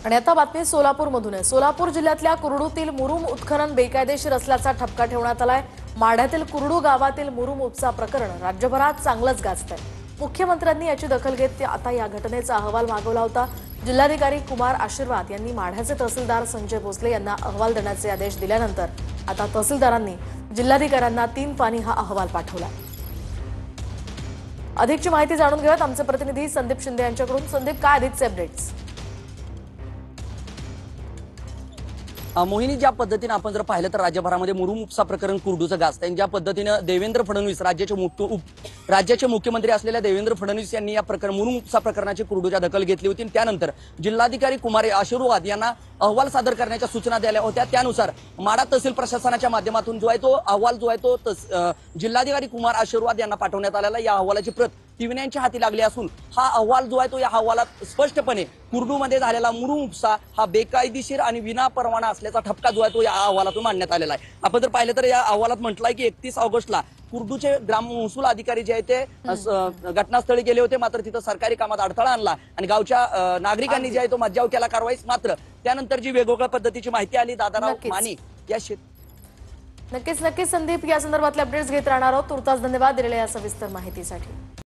आणि आता बातमी सोलापूरमधून आहे। सोलापूर जिल्ह्यातल्या कुरडूतील मुरुम उत्खनन बेकायदेशीर असल्याचा ठपका ठेवण्यात आलाय। माढ्यातील कुरडू गावातील मुरुम उपसा प्रकरण राज्यभरात चांगलंच गाजतंय। मुख्यमंत्र्यांनी याची दखल घेत आता या घटनेचा अहवाल मागवला होता। जिल्हाधिकारी कुमार आशीर्वाद यांनी माढ्याचे तहसीलदार संजय भोसले यांना अहवाल देण्याचे आदेश दिल्यानंतर आता तहसीलदारांनी जिल्हाधिकाऱ्यांना 3 पानी हा अहवाल पाठवला। अधिकची माहिती जाणून घेऊयात आमचे प्रतिनिधी संदीप शिंदे यांच्याकडून। संदीप, काय अधिकचे अपडेट्स? मोहिनी, ज्या पद्धतीने आपण जर पाहिलं तर राज्यभरामध्ये मुरुम उपसा प्रकरण कुरडूचं गाजतंय। ज्या पद्धतीने देवेंद्र फडणवीस राज्याचे मुख्यमंत्री असलेल्या देवेंद्र फडणवीस यांनी या मुरुम उपसा प्रकरणाची कुरडूच्या दखल घेतली होती। त्यानंतर जिल्हाधिकारी कुमार आशीर्वाद यांना अहवाल सादर करण्याच्या सूचना दिल्या होत्या। त्यानुसार माढा तहसील प्रशासनाच्या माध्यमातून जो आहे तो अहवाल जिल्हाधिकारी कुमार आशीर्वाद यांना पाठवण्यात आलेला। या अहवालाची प्रत टीव्ही यांच्या हाती लागली असून हा अहवाल जो आहे तो या अहवालात स्पष्टपणे कुरडूमध्ये झालेला मुरुम उपसा हा बेकायदेशीर आणि विनापरवाना असल्याचा ठपका जो आहे तो या अहवालातून मांडण्यात आलेला आहे। आपण जर पाहिलं तर या अहवालात म्हटलंय की 31 ऑगस्टला कुरडूचे ग्राम महसूल अधिकारी जे आहेत ते घटनास्थळी गेले होते, मात्र तिथं सरकारी कामात अडथळा आणला आणि गावच्या नागरिकांनी जे आहे तो मज्जाव केला कारवाईस। मात्र त्यानंतर जी वेगवेगळ्या पद्धतीची माहिती आली दादाराव माने या नक्कीच संदीप, या संदर्भातले अपडेट्स घेत राहणार आहोत। तुर्तास धन्यवाद दिलेल्या या सविस्तर माहितीसाठी।